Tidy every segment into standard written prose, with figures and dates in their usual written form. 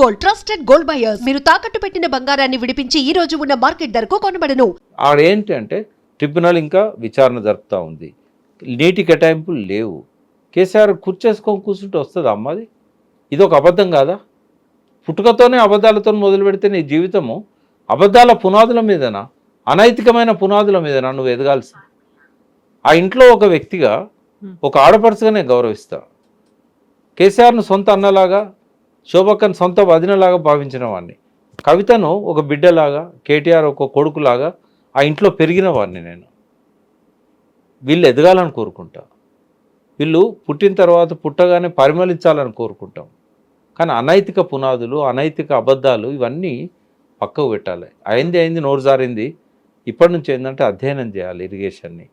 Gold, trusted gold buyers. మీరు తాకట్టు పెట్టిన బంగారాన్ని విడిపించి ఈ రోజు ఉన్న మార్కెట్ ధరకు కొనబడను. ఆడేంటంటే ట్రిబ్యునల్ ఇంకా విచారణ జరుపుతూ ఉంది, నీటి కేటాయింపులు లేవు. కేసీఆర్ కూర్చేసుకొని కూర్చుంటే వస్తుంది అమ్మది? ఇది ఒక అబద్ధం కాదా? పుట్టుకతోనే అబద్ధాలతో మొదలు పెడితే నీ జీవితము అబద్ధాల పునాదుల మీదనా, అనైతికమైన పునాదుల మీదనా నువ్వు ఎదగాల్సి? ఆ ఇంట్లో ఒక వ్యక్తిగా, ఒక ఆడపడుచుగానే గౌరవిస్తా. కేసీఆర్ను సొంత అన్నలాగా, శోభక్కను సొంత వదినలాగా భావించిన వాడిని, కవితను ఒక బిడ్డలాగా, కేటీఆర్ ఒక కొడుకులాగా ఆ ఇంట్లో పెరిగిన వాడిని నేను. వీళ్ళు ఎదగాలని కోరుకుంటా, వీళ్ళు పుట్టిన తర్వాత పుట్టగానే పరిమళించాలని కోరుకుంటాం. కానీ అనైతిక పునాదులు, అనైతిక అబద్ధాలు ఇవన్నీ పక్కకు పెట్టాలి. అయింది నోరు జారింది. ఇప్పటి నుంచి ఏంటంటే అధ్యయనం చేయాలి ఇరిగేషన్ని.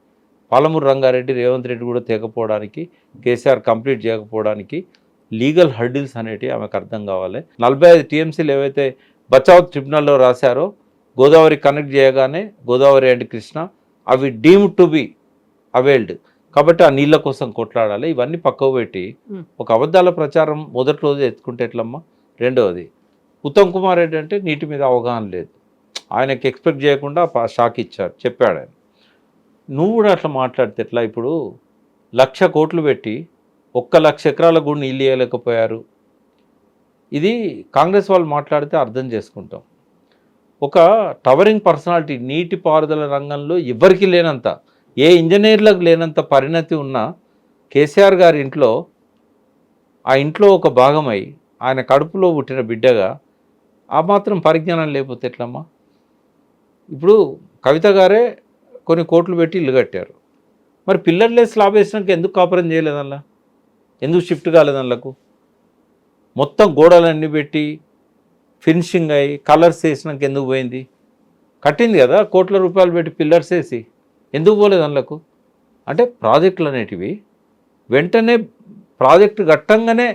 పాలమూరు రంగారెడ్డి, రేవంత్ రెడ్డి కూడా తేకపోవడానికి, కేసీఆర్ కంప్లీట్ చేయకపోవడానికి లీగల్ హర్డిల్స్ అనేటివి ఆమెకు అర్థం కావాలి. 45 టీఎంసీలు ఏవైతే బచావ్ ట్రిబ్యునల్లో రాశారో, గోదావరి కనెక్ట్ చేయగానే గోదావరి అండ్ కృష్ణ అవి డీమ్డ్ టు బి అవైల్డ్ కాబట్టి ఆ నీళ్ళ కోసం కొట్లాడాలి. ఇవన్నీ పక్కకు పెట్టి ఒక అబద్ధాల ప్రచారం మొదటి రోజు ఎత్తుకుంటే ఎట్లమ్మా? రెండవది, ఉత్తమ్ కుమార్ రెడ్డి అంటే నీటి మీద అవగాహన లేదు. ఆయనకి ఎక్స్పెక్ట్ చేయకుండా షాక్ ఇచ్చారు, చెప్పాడు ఆయన. నువ్వు కూడా అట్లా మాట్లాడితే ఎట్లా? ఇప్పుడు 1,00,000 కోట్లు పెట్టి 1,00,000 ఎకరాలకు కూడా నీళ్ళు ఇవ్వలేకపోయారు. ఇది కాంగ్రెస్ వాళ్ళు మాట్లాడితే అర్థం చేసుకుంటాం. ఒక టవరింగ్ పర్సనాలిటీ, నీటిపారుదల రంగంలో ఎవరికి లేనంత, ఏ ఇంజనీర్లకు లేనంత పరిణతి ఉన్న కేసీఆర్ గారి ఇంట్లో, ఆ ఇంట్లో ఒక భాగమై ఆయన కడుపులో పుట్టిన బిడ్డగా ఆ మాత్రం పరిజ్ఞానం లేకపోతే ఎట్లమ్మా? ఇప్పుడు కవిత గారే కొన్ని కోట్లు పెట్టి ఇల్లు కట్టారు. మరి పిల్లర్లే స్లాబ్ వేసినాక ఎందుకు కాపురం చేయలేదల్లా? ఎందుకు షిఫ్ట్ కాలేదల్లకు? మొత్తం గోడలన్నీ పెట్టి ఫినిషింగ్ అయ్యి కలర్స్ వేసినాక ఎందుకు పోయింది? కట్టింది కదా కోట్ల రూపాయలు పెట్టి పిల్లర్స్ వేసి, ఎందుకు పోలేదు అందులకు? అంటే ప్రాజెక్టులు అనేటివి వెంటనే ప్రాజెక్టు కట్టంగానే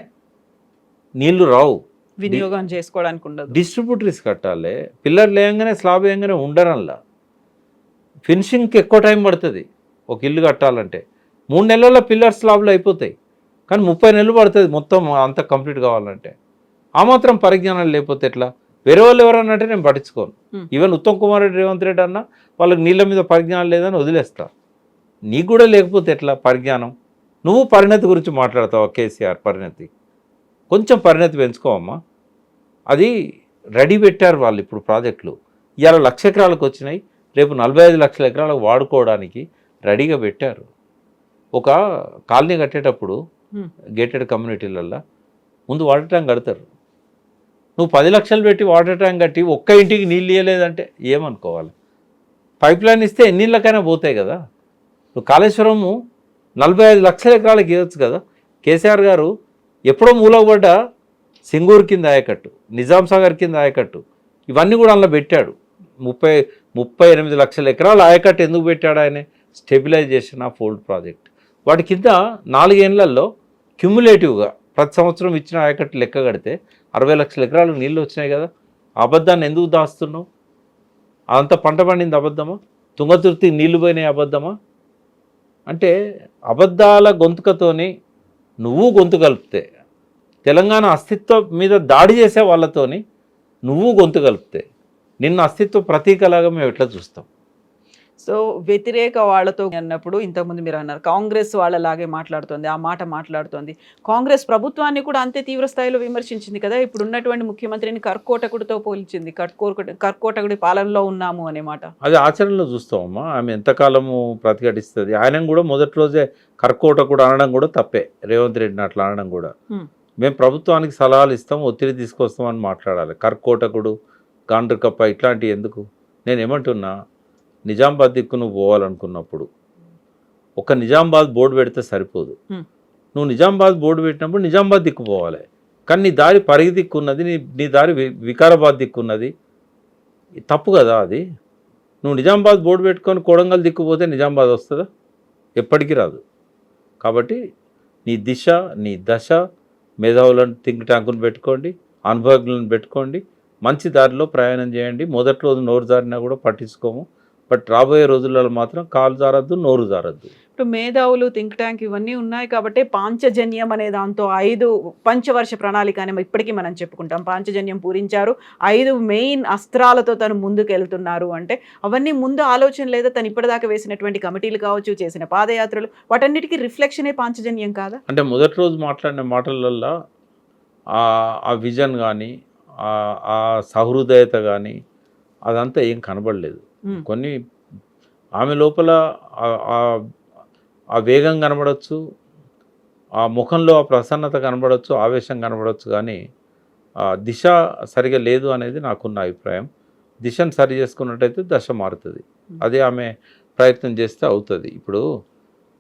నీళ్లు రావు, వినియోగం చేసుకోవడానికి ఉండదు. డిస్ట్రిబ్యూటరీస్ కట్టాలి. Pillar లేయంగానే slab వేయంగానే ఉండరల్లా. ఫినిషింగ్కి ఎక్కువ టైం పడుతుంది. ఒక ఇల్లు కట్టాలంటే 3 నెలల్లో పిల్లర్ స్లాబ్లు అయిపోతాయి, కానీ 30 నెలలు పడుతుంది మొత్తం అంతా కంప్లీట్ కావాలంటే. ఆ మాత్రం పరిజ్ఞానం లేకపోతే ఎట్లా? వేరే వాళ్ళు ఎవరన్నా అంటే నేను పట్టించుకోను. ఈవెన్ ఉత్తమ్ కుమార్ రెడ్డి, రేవంత్ రెడ్డి అన్న వాళ్ళకి నీళ్ళ మీద పరిజ్ఞానం లేదని వదిలేస్తా. నీకు కూడా లేకపోతే ఎట్లా పరిజ్ఞానం? నువ్వు పరిణతి గురించి మాట్లాడతావా? కేసీఆర్ పరిణతి, కొంచెం పరిణతి పెంచుకోవమ్మా. అది రెడీ పెట్టారు వాళ్ళు ఇప్పుడు ప్రాజెక్టులు. ఇవాళ 1,00,000 ఎకరాలకు వచ్చినాయి, రేపు 45 లక్షల ఎకరాలకు వాడుకోవడానికి రెడీగా పెట్టారు. ఒక కాలనీ కట్టేటప్పుడు గేటెడ్ కమ్యూనిటీలల్లో ముందు వాటర్ ట్యాంక్ కడతారు. నువ్వు 10 లక్షలు పెట్టి వాటర్ ట్యాంక్ కట్టి ఒక్క ఇంటికి నీళ్ళు ఇవ్వలేదంటే ఏమనుకోవాలి? పైప్ లైన్ ఇస్తే ఎన్ని నీళ్ళకైనా పోతాయి కదా. నువ్వు కాళేశ్వరము 45 లక్షల ఎకరాలకు ఇవ్వచ్చు కదా. కేసీఆర్ గారు ఎప్పుడో మూలపడ్డ సింగూరు కింద ఆయకట్టు, నిజాం సాగర్ కింద ఆయకట్టు, ఇవన్నీ కూడా అందులో పెట్టాడు. 38 లక్షల ఎకరాల ఆయకట్టు ఎందుకు పెట్టాడు ఆయన? Stabilization of old project. వాటి కింద 4 ఏళ్లలో క్యుములేటివ్గా ప్రతి సంవత్సరం ఇచ్చిన ఆయకట్టు లెక్క కడితే 60 లక్షల ఎకరాలకు నీళ్ళు వచ్చినాయి కదా. అబద్ధాన్ని ఎందుకు దాస్తున్నావు? అదంతా పంట పండింది అబద్ధమా? తుంగతుర్తికి నీళ్లు పోయినాయి అబద్ధమా? అంటే అబద్ధాల గొంతుకతోని నువ్వు గొంతు కలిపితే, తెలంగాణ అస్తిత్వం మీద దాడి చేసే వాళ్ళతోని నువ్వు గొంతు కలిపితే నిన్న అస్తిత్వ ప్రతీకలాగా మేము ఎట్లా చూస్తాం? సో వ్యతిరేక వాళ్ళతో అన్నప్పుడు ఇంతకుముందు మీరు అన్నారు కాంగ్రెస్ వాళ్ళలాగే మాట్లాడుతోంది, ఆ మాట మాట్లాడుతోంది. కాంగ్రెస్ ప్రభుత్వాన్ని కూడా అంతే తీవ్ర స్థాయిలో విమర్శించింది కదా. ఇప్పుడు ఉన్నటువంటి ముఖ్యమంత్రిని కర్కోటకుడితో పోల్చింది. కర్కోటకుడి పాలనలో ఉన్నాము అనే మాట. అది ఆచరణలో చూస్తామమ్మా. ఆమె ఎంతకాలము ప్రతిఘటిస్తుంది. ఆయన కూడా మొదటి రోజే కర్కోటకుడు అనడం కూడా తప్పే. రేవంత్ రెడ్డిని అట్లా అనడం కూడా. మేము ప్రభుత్వానికి సలహాలు ఇస్తాం, ఒత్తిడి తీసుకొస్తామని మాట్లాడాలి. కర్కోటకుడు, గాండ్రికప్ప ఇట్లాంటివి ఎందుకు? నేను ఏమంటున్నా, నిజామాబాద్ దిక్కు నువ్వు పోవాలనుకున్నప్పుడు ఒక నిజామాబాద్ బోర్డు పెడితే సరిపోదు. నువ్వు నిజామాబాద్ బోర్డు పెట్టినప్పుడు నిజామాబాద్ దిక్కు పోవాలి. కానీ నీ దారి పరిగి దిక్కున్నది, నీ దారి వికారాబాద్ దిక్కున్నది. తప్పు కదా అది. నువ్వు నిజామాబాద్ బోర్డు పెట్టుకొని కొడంగల్ దిక్కుపోతే నిజామాబాద్ వస్తుందా? ఎప్పటికీ రాదు. కాబట్టి నీ దిశ, నీ దశ, మేధావులను థింక్ ట్యాంకును పెట్టుకోండి, అనుభవజ్ఞులను పెట్టుకోండి, మంచి దారిలో ప్రయాణం చేయండి. మొదటి రోజు నోరు జారినా కూడా పట్టించుకోము. బట్ రాబోయే రోజులలో మాత్రం కాలు జారద్దు, నోరు జారద్దు. ఇప్పుడు మేధావులు థింక్ ట్యాంక్ ఇవన్నీ ఉన్నాయి కాబట్టి పాంచజన్యం అనే దాంతో 5 పంచవర్ష ప్రణాళిక అని ఇప్పటికీ మనం చెప్పుకుంటాం. పాంచజన్యం పూరించారు, 5 మెయిన్ అస్త్రాలతో తను ముందుకు వెళ్తున్నారు అంటే అవన్నీ ముందు ఆలోచన లేదా తను ఇప్పటిదాకా వేసినటువంటి కమిటీలు కావచ్చు, చేసిన పాదయాత్రలు, వాటన్నిటికీ రిఫ్లెక్షనే పాంచజన్యం కాదా? అంటే మొదటి రోజు మాట్లాడిన మాటలల్లో ఆ విజన్ కానీ ఆ సహృదయత కానీ అదంతా ఏం కనబడలేదు. కొన్ని ఆమె లోపల ఆ వేగం కనబడవచ్చు, ఆ ముఖంలో ఆ ప్రసన్నత కనబడవచ్చు, ఆవేశం కనబడవచ్చు, కానీ దిశ సరిగా లేదు అనేది నాకున్న అభిప్రాయం. దిశను సరి చేసుకున్నట్టయితే దశ మారుతుంది. అదే ఆమె ప్రయత్నం చేస్తే అవుతుంది. ఇప్పుడు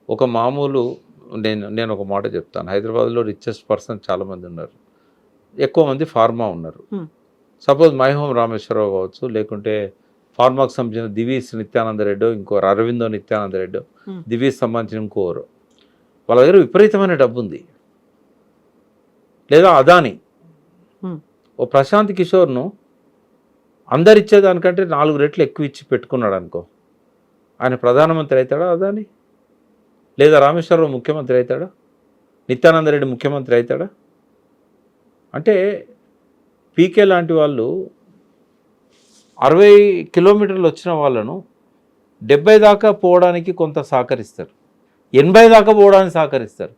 ఒక మామూలు నేను ఒక మాట చెప్తాను. హైదరాబాద్లో రిచెస్ట్ పర్సన్ చాలామంది ఉన్నారు, ఎక్కువ మంది ఫార్మా ఉన్నారు. సపోజ్ మైహోం రామేశ్వరరావు కావచ్చు, లేకుంటే ఫార్మాకు సంబంధించిన దివీస్ నిత్యానంద రెడ్డో, ఇంకోరు అరవిందో నిత్యానంద రెడ్డో, దివీస్ సంబంధించిన ఇంకోరు, వాళ్ళ దగ్గర విపరీతమైన డబ్బు ఉంది. లేదా అదాని ఓ ప్రశాంత్ కిషోర్ను అందరిచ్చేదానికంటే 4 రెట్లు ఎక్కువ ఇచ్చి పెట్టుకున్నాడు అనుకో, ఆయన ప్రధానమంత్రి అవుతాడా అదాని? లేదా రామేశ్వరరావు ముఖ్యమంత్రి అవుతాడా? నిత్యానంద రెడ్డి ముఖ్యమంత్రి అవుతాడా? అంటే పీకే లాంటి వాళ్ళు 60 కిలోమీటర్లు వచ్చిన వాళ్ళను 70 దాకా పోవడానికి కొంత సహకరిస్తారు, 80 దాకా పోవడానికి సహకరిస్తారు,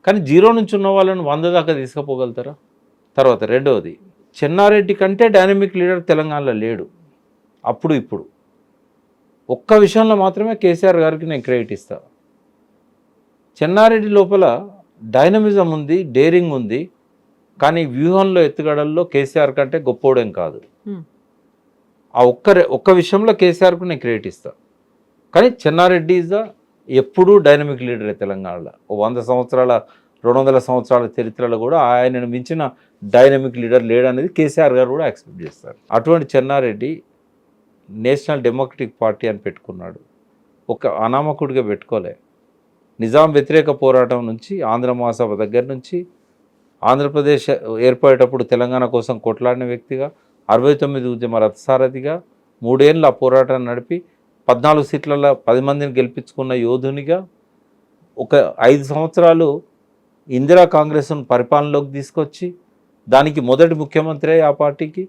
కానీ 0 నుంచి ఉన్న వాళ్ళను 100 దాకా తీసుకుపోగలుగుతారా? తర్వాత రెండవది, చెన్నారెడ్డి కంటే డైనమిక్ లీడర్ తెలంగాణలో లేడు. అప్పుడు ఇప్పుడు ఒక్క విషయంలో మాత్రమే కేసీఆర్ గారికి నేను క్రెడిట్ ఇస్తాను. చెన్నారెడ్డి లోపల డైనమిజం ఉంది, డేరింగ్ ఉంది, కానీ వ్యూహంలో ఎత్తుగడల్లో కేసీఆర్ కంటే గొప్పోడేం కాదు. ఆ ఒక్క విషయంలో కేసీఆర్కు నేను క్రెడిట్ ఇస్తాను. కానీ చెన్నారెడ్డి ఈజ్ ఎప్పుడూ డైనమిక్ లీడరే తెలంగాణలో. 100 సంవత్సరాల 200 సంవత్సరాల చరిత్రలో కూడా ఆయనను మించిన డైనమిక్ లీడర్ లేడనేది కేసీఆర్ గారు కూడా యాక్సెప్ట్ చేస్తారు. అటువంటి చెన్నారెడ్డి నేషనల్ డెమోక్రటిక్ పార్టీ అని పెట్టుకున్నాడు, ఒక అనామకుడిగా పెట్టుకోలే. నిజాం వ్యతిరేక పోరాటం నుంచి, ఆంధ్ర మహాసభ దగ్గర నుంచి, ఆంధ్రప్రదేశ్ ఏర్పడేటప్పుడు తెలంగాణ కోసం కొట్లాడిన వ్యక్తిగా, 69 ఉద్యమ రథసారథిగా 3 ఏళ్ళు ఆ పోరాటాన్ని నడిపి 14 సీట్లలో 10 మందిని గెలిపించుకున్న యోధునిగా, ఒక 5 సంవత్సరాలు ఇందిరా కాంగ్రెస్ను పరిపాలనలోకి తీసుకొచ్చి దానికి మొదటి ముఖ్యమంత్రి ఆ పార్టీకి,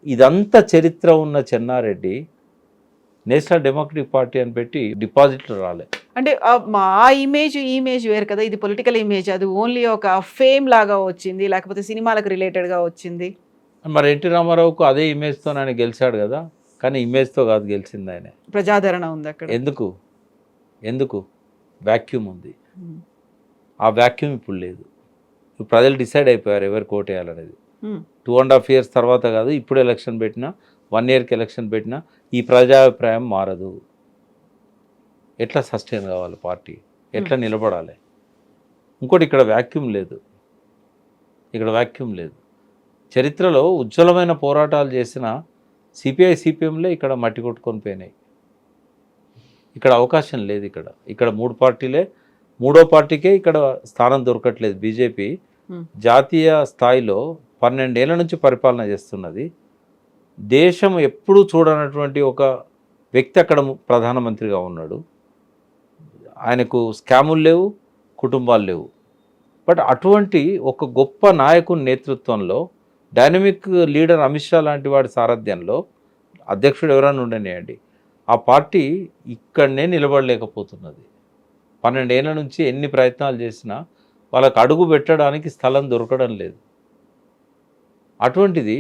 ఇదంతా చరిత్ర ఉన్న చెన్నారెడ్డి నేషనల్ డెమోక్రటిక్ పార్టీ అని పెట్టి డిపాజిట్లు రాలే. అంటే ఆ ఇమేజ్ వేరు కదా, ఇది పొలిటికల్ ఇమేజ్, అది ఓన్లీ ఒక ఫేమ్ లాగా వచ్చింది, లేకపోతే సినిమాలకు రిలేటెడ్గా వచ్చింది. మరి ఎన్టీ రామారావుకు అదే ఇమేజ్తో ఆయన గెలిచాడు కదా, కానీ ఇమేజ్తో కాదు గెలిచింది ఆయన. ప్రజాదరణ ఉంది అక్కడ. ఎందుకు వ్యాక్యూమ్ ఉంది. ఆ వ్యాక్యూమ్ ఇప్పుడు లేదు. ఇప్పుడు ప్రజలు డిసైడ్ అయిపోయారు ఎవరికి ఓటు వేయాలనేది. 2.5 years తర్వాత కాదు, ఇప్పుడు ఎలక్షన్ పెట్టినా, 1 yearకి ఎలక్షన్ పెట్టినా ఈ ప్రజాభిప్రాయం మారదు. ఎట్లా సస్టైన్ కావాలి పార్టీ, ఎట్లా నిలబడాలి? ఇంకోటి ఇక్కడ వ్యాక్యూమ్ లేదు. చరిత్రలో ఉజ్వలమైన పోరాటాలు చేసిన సిపిఐ సిపిఎంలే ఇక్కడ మట్టి కొట్టుకొని పోయినాయి. ఇక్కడ అవకాశం లేదు. ఇక్కడ 3 పార్టీలే, 3వ పార్టీకే ఇక్కడ స్థానం దొరకట్లేదు. బీజేపీ జాతీయ స్థాయిలో 12 ఏళ్ల నుంచి పరిపాలన చేస్తున్నది. దేశం ఎప్పుడూ చూడనటువంటి ఒక వ్యక్తి అక్కడ ప్రధానమంత్రిగా ఉన్నాడు. ఆయనకు స్కాములు లేవు, కుటుంబాలు లేవు. బట్ అటువంటి ఒక గొప్ప నాయకుని నేతృత్వంలో, డైనమిక్ లీడర్ అమిత్ షా లాంటి వాడి సారథ్యంలో, అధ్యక్షుడు ఎవరైనా ఉండనియండి, ఆ పార్టీ ఇక్కడనే నిలబడలేకపోతున్నది. 12 ఏళ్ల నుంచి ఎన్ని ప్రయత్నాలు చేసినా వాళ్ళకు అడుగు పెట్టడానికి స్థలం దొరకడం లేదు. అటువంటిది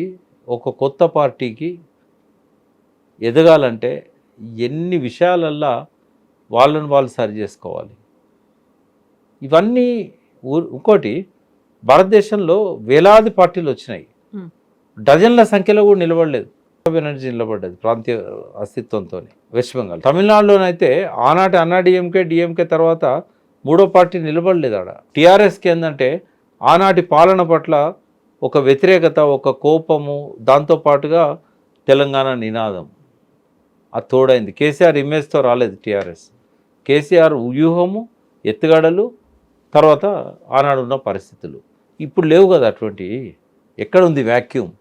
ఒక కొత్త పార్టీకి ఎదగాలంటే ఎన్ని విషయాలల్లా వాళ్ళని వాళ్ళు సరి చేసుకోవాలి. ఇవన్నీ ఇంకోటి, భారతదేశంలో వేలాది పార్టీలు వచ్చినాయి, డజన్ల సంఖ్యలో కూడా నిలబడలేదు. ఎనర్జీ నిలబడ్డది ప్రాంతీయ అస్తిత్వంతో. వెస్ట్ బెంగాల్, తమిళనాడులోనైతే ఆనాటి అన్నా డిఎంకే తర్వాత 3వ పార్టీ నిలబడలేదు. ఆడ టీఆర్ఎస్కి ఏంటంటే ఆనాటి పాలన పట్ల ఒక వ్యతిరేకత, ఒక కోపము, దాంతోపాటుగా తెలంగాణ నినాదం అది తోడైంది. కేసీఆర్ ఇమేజ్తో రాలేదు టీఆర్ఎస్. కేసీఆర్ వ్యూహము, ఎత్తుగడలు, తర్వాత ఆనాడున్న పరిస్థితులు ఇప్పుడు లేవు కదా. అటువంటి ఎక్కడ ఉంది వ్యాక్యూమ్?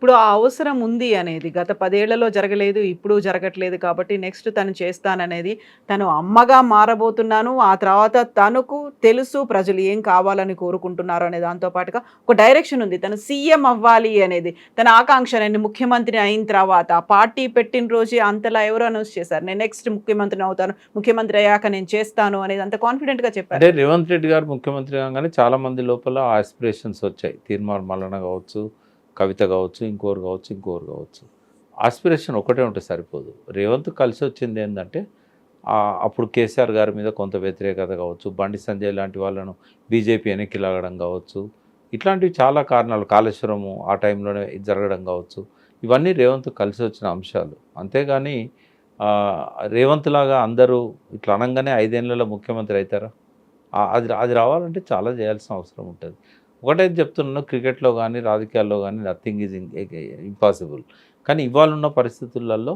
ఇప్పుడు ఆ అవసరం ఉంది అనేది గత 10 ఏళ్లలో జరగలేదు, ఇప్పుడు జరగట్లేదు కాబట్టి నెక్స్ట్ తను చేస్తాననేది, తను అమ్మగా మారబోతున్నాను, ఆ తర్వాత తనకు తెలుసు ప్రజలు ఏం కావాలని కోరుకుంటున్నారు అనే దాంతో పాటుగా ఒక డైరెక్షన్ ఉంది. తను సీఎం అవ్వాలి అనేది తన ఆకాంక్ష. నేను ముఖ్యమంత్రి అయిన తర్వాత పార్టీ పెట్టిన రోజే అంతలా ఎవరు అనౌన్స్ చేశారు, నేను నెక్స్ట్ ముఖ్యమంత్రిని అవుతాను, ముఖ్యమంత్రి అయ్యాక నేను చేస్తాను అనేది అంత కాన్ఫిడెంట్గా చెప్పారు. అంటే రేవంత్ రెడ్డి గారు ముఖ్యమంత్రి కాగానే చాలా మంది లోపల ఆస్పిరేషన్స్ వచ్చాయి. తీర్మార్ మల్లన కావచ్చు, కవిత కావచ్చు, ఇంకోరు కావచ్చు. ఆస్పిరేషన్ ఒకటే ఉంటే సరిపోదు. రేవంత్ కలిసి వచ్చింది ఏంటంటే అప్పుడు కేసీఆర్ గారి మీద కొంత వ్యతిరేకత కావచ్చు, బండి సంజయ్ లాంటి వాళ్ళను బీజేపీ వెనక్కి లాగడం కావచ్చు, ఇట్లాంటివి చాలా కారణాలు, కాళేశ్వరము ఆ టైంలోనే జరగడం కావచ్చు, ఇవన్నీ రేవంత్ కలిసి వచ్చిన అంశాలు. అంతేగాని రేవంత్ లాగా అందరూ ఇట్లా అనగానే 5 ఏళ్లలో ముఖ్యమంత్రి అవుతారా? అది రావాలంటే చాలా చేయాల్సిన అవసరం ఉంటుంది. ఒకటైతే చెప్తున్నాను, క్రికెట్లో కానీ రాజకీయాల్లో కానీ నథింగ్ ఈజ్ ఇంపాసిబుల్. కానీ ఇవాళ ఉన్న పరిస్థితులలో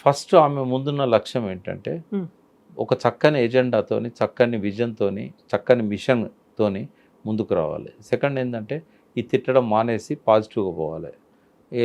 ఫస్ట్ ఆమె ముందున్న లక్ష్యం ఏంటంటే ఒక చక్కని ఎజెండాతోని, చక్కని విజన్తోని, చక్కని మిషన్తోని ముందుకు రావాలి. సెకండ్ ఏంటంటే ఈ తిట్టడం మానేసి పాజిటివ్గా పోవాలి.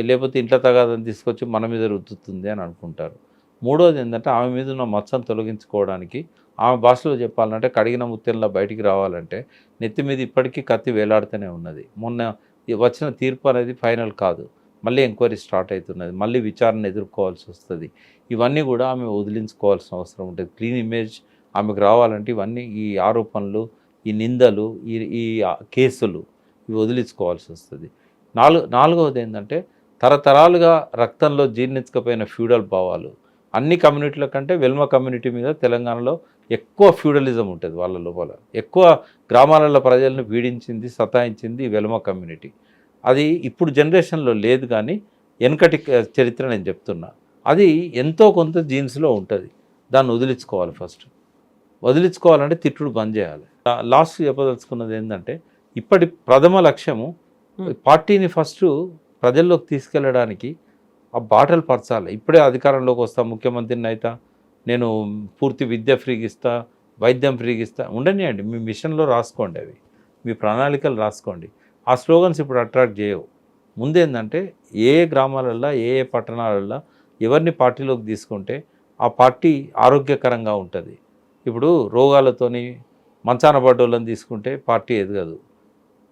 లేకపోతే ఇంట్లో తగాదని తీసుకొచ్చి మన మీద రుద్దుతుంది అని అనుకుంటారు. మూడోది ఏంటంటే ఆమె మీద ఉన్న మచ్చను తొలగించుకోవడానికి, ఆమె భాషలో చెప్పాలంటే కడిగిన ముత్యంలా బయటికి రావాలంటే నెత్తి మీద ఇప్పటికీ కత్తి వేలాడుతూనే ఉన్నది. మొన్న వచ్చిన తీర్పు అనేది ఫైనల్ కాదు, మళ్ళీ ఎంక్వైరీ స్టార్ట్ అవుతున్నది, మళ్ళీ విచారణ ఎదుర్కోవాల్సి వస్తుంది. ఇవన్నీ కూడా ఆమె వదిలించుకోవాల్సిన అవసరం ఉంటుంది. క్లీన్ ఇమేజ్ ఆమెకు రావాలంటే ఇవన్నీ, ఈ ఆరోపణలు, ఈ నిందలు, ఈ కేసులు, ఇవి వదిలించుకోవాల్సి వస్తుంది. నాలుగవది ఏంటంటే తరతరాలుగా రక్తంలో జీర్ణించకపోయిన ఫ్యూడల్ భావాలు అన్ని కమ్యూనిటీల కంటే వెల్మ కమ్యూనిటీ మీద తెలంగాణలో ఎక్కువ ఫ్యూడలిజం ఉంటుంది. వాళ్ళ లోపల ఎక్కువ గ్రామాలలో ప్రజలను పీడించింది, సతాయించింది వెల్మ కమ్యూనిటీ. అది ఇప్పుడు జనరేషన్లో లేదు, కానీ వెనకటి చరిత్ర నేను చెప్తున్నా. అది ఎంతో కొంత జీన్స్లో ఉంటుంది. దాన్ని వదిలించుకోవాలి. ఫస్ట్ వదిలించుకోవాలంటే తిట్టుడు బంద్ చేయాలి. లాస్ట్ చెప్పదలుచుకున్నది ఏంటంటే ఇప్పటి ప్రథమ లక్ష్యము పార్టీని ఫస్ట్ ప్రజల్లోకి తీసుకెళ్ళడానికి ఆ బాటలు పరచాలి. ఇప్పుడే అధికారంలోకి వస్తా, ముఖ్యమంత్రిని అయితే నేను పూర్తి విద్య ఫ్రీగా ఇస్తా, వైద్యం ఫ్రీగా ఇస్తా, ఉండనియండి. మీ మిషన్లో రాసుకోండి, అవి మీ ప్రణాళికలు రాసుకోండి. ఆ స్లోగన్స్ ఇప్పుడు అట్రాక్ట్ చేయవు. ముందేంటంటే ఏ గ్రామాలల్లో, ఏ పట్టణాలల్లో ఎవరిని పార్టీలోకి తీసుకుంటే ఆ పార్టీ ఆరోగ్యకరంగా ఉంటుంది. ఇప్పుడు రోగాలతోని మంచాన పడ్డోళ్ళని తీసుకుంటే పార్టీ ఎదగదు.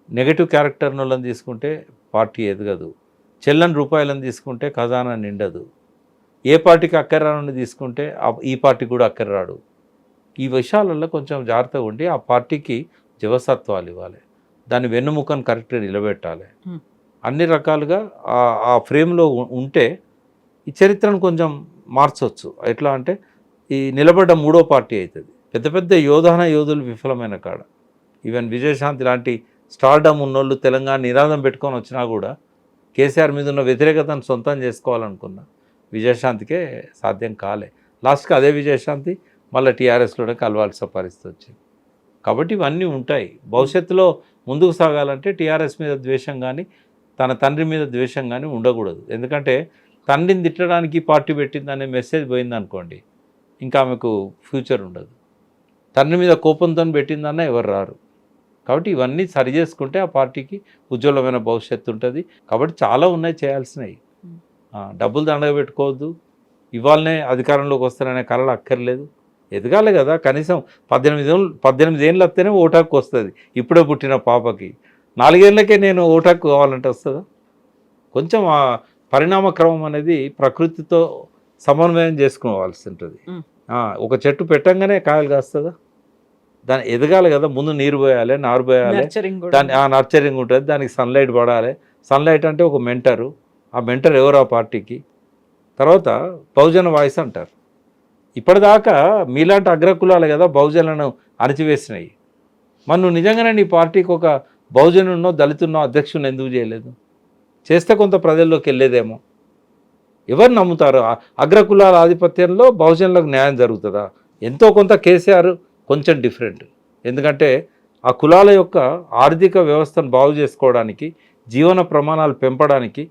నెగటివ్ క్యారెక్టర్ని వాళ్ళని తీసుకుంటే పార్టీ ఎదగదు. చెల్లని రూపాయలను తీసుకుంటే ఖజానా నిండదు. ఏ పార్టీకి అక్కర్రాని తీసుకుంటే ఈ పార్టీ కూడా అక్కర్రాడు. ఈ విషయాలలో కొంచెం జాగ్రత్తగా ఉండి ఆ పార్టీకి జవసత్వాలు ఇవ్వాలి. దాని వెన్నుముకను కరెక్ట్గా నిలబెట్టాలి. అన్ని రకాలుగా ఆ ఫ్రేమ్లో ఉంటే ఈ చరిత్రను కొంచెం మార్చవచ్చు. ఎట్లా అంటే ఈ నిలబడ్డ మూడో పార్టీ అవుతుంది. పెద్ద పెద్ద యోధులు విఫలమైన కాడ, ఈవెన్ విజయశాంతి లాంటి స్టార్డమ్ ఉన్నోళ్ళు తెలంగాణ నినాదం పెట్టుకొని వచ్చినా కూడా కేసీఆర్ మీద ఉన్న వ్యతిరేకతను సొంతం చేసుకోవాలనుకున్నా విజయశాంతికే సాధ్యం కాలే. లాస్ట్కి అదే విజయశాంతి మళ్ళీ టీఆర్ఎస్లోనే కలవాల్సిన పరిస్థితి వచ్చింది. కాబట్టి ఇవన్నీ ఉంటాయి. భవిష్యత్తులో ముందుకు సాగాలంటే టీఆర్ఎస్ మీద ద్వేషం కానీ, తన తండ్రి మీద ద్వేషం కానీ ఉండకూడదు. ఎందుకంటే తండ్రిని తిట్టడానికి పార్టీ పెట్టిందనే మెసేజ్ పోయిందనుకోండి, ఇంకా ఆమెకు ఫ్యూచర్ ఉండదు. తండ్రి మీద కోపంతో పెట్టిందన్న ఎవరు రారు. కాబట్టి ఇవన్నీ సరి చేసుకుంటే ఆ పార్టీకి ఉజ్వలమైన భవిష్యత్తు ఉంటుంది. కాబట్టి చాలా ఉన్నాయి చేయాల్సినవి. డబ్బులు దండగ పెట్టుకోవద్దు. ఇవాళనే అధికారంలోకి వస్తారనే కళలు అక్కర్లేదు. ఎదగాలి కదా. కనీసం 18 ఏళ్ళు వస్తేనే ఓటాకు వస్తుంది. ఇప్పుడే పుట్టిన పాపకి 4 ఏళ్ళకే నేను ఓటాకు కావాలంటే వస్తుందా? కొంచెం ఆ పరిణామ క్రమం అనేది ప్రకృతితో సమన్వయం చేసుకోవాల్సి ఉంటుంది. ఒక చెట్టు పెట్టంగానే కాయలు కాస్తుందా? దాన్ని ఎదగాలి కదా. ముందు నీరు పోయాలి, నారు పోయాలి, దాని నర్చరింగ్ ఉంటుంది, దానికి సన్లైట్ పడాలి. సన్లైట్ అంటే ఒక మెంటరు, ఆ మెంటర్ ఎవరు ఆ పార్టీకి. తర్వాత బహుజన వాయిస్ అంటారు. ఇప్పటిదాకా మీలాంటి అగ్రకులాలు కదా బహుజనులను అణచివేసినాయి. మరి నువ్వు నిజంగానే నీ పార్టీకి ఒక బహుజనున్నో దళితున్నో అధ్యక్షుని ఎందుకు చేయలేదు? చేస్తే కొంత ప్రజల్లోకి వెళ్ళేదేమో. ఎవరు నమ్ముతారు? అగ్రకులాల ఆధిపత్యంలో బహుజనులకు న్యాయం జరుగుతుందా? ఎంతో కొంత కేసీఆర్ కొంచెం డిఫరెంట్. ఎందుకంటే ఆ కులాల యొక్క ఆర్థిక వ్యవస్థను బాగు చేసుకోవడానికి, జీవన ప్రమాణాలు పెంచడానికి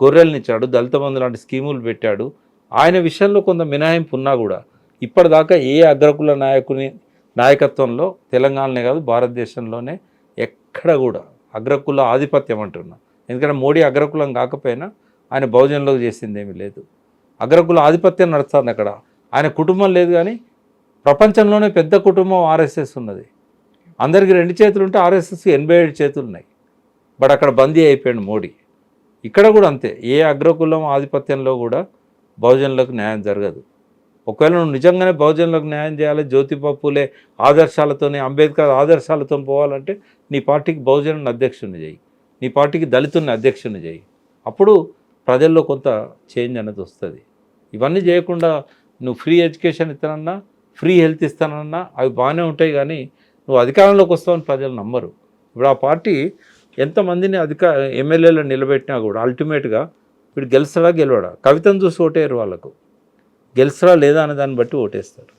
గొర్రెలనిచ్చాడు, దళిత బంధు లాంటి స్కీములు పెట్టాడు. ఆయన విషయంలో కొంత మినహాయింపు ఉన్నా కూడా ఇప్పటిదాకా ఏ అగ్రకుల నాయకత్వంలో తెలంగాణనే కాదు భారతదేశంలోనే ఎక్కడ కూడా అగ్రకుల ఆధిపత్యం అంటున్నా ఎందుకంటే మోడీ అగ్రకులం కాకపోయినా ఆయన బహుజనులకు చేసింది ఏమీ లేదు. అగ్రకుల ఆధిపత్యం నడుస్తుంది అక్కడ. ఆయన కుటుంబం లేదు, కానీ ప్రపంచంలోనే పెద్ద కుటుంబం ఆర్ఎస్ఎస్ ఉన్నది. అందరికీ 2 చేతులు ఉంటే ఆర్ఎస్ఎస్కి 87 చేతులు ఉన్నాయి. బట్ అక్కడ బందీ అయిపోయాడు మోడీ. ఇక్కడ కూడా అంతే, ఏ అగ్రకులం ఆధిపత్యంలో కూడా బహుజనులకు న్యాయం జరగదు. ఒకవేళ నువ్వు నిజంగానే బహుజనులకు న్యాయం చేయాలి, జ్యోతిబా పూలే ఆదర్శాలతోనే, అంబేద్కర్ ఆదర్శాలతో పోవాలంటే నీ పార్టీకి బహుజనుని అధ్యక్షుని చేయి, నీ పార్టీకి దళితుని అధ్యక్షుని చేయి. అప్పుడు ప్రజల్లో కొంత చేంజ్ అనేది వస్తుంది. ఇవన్నీ చేయకుండా నువ్వు ఫ్రీ ఎడ్యుకేషన్ ఇస్తానన్నా, ఫ్రీ హెల్త్ ఇస్తానన్నా అవి బాగానే ఉంటాయి, కానీ నువ్వు అధికారంలోకి వస్తావని ప్రజలు నమ్మరు. ఇప్పుడు ఆ పార్టీ ఎంతమందిని ఎమ్మెల్యేలు నిలబెట్టినా కూడా అల్టిమేట్గా వీడు గెలుస్తాడా గెలవడా, కవితను చూసి ఓటేయరు, వాళ్ళకు గెలుస్తాడా లేదా అనే దాన్ని బట్టి ఓటేస్తారు.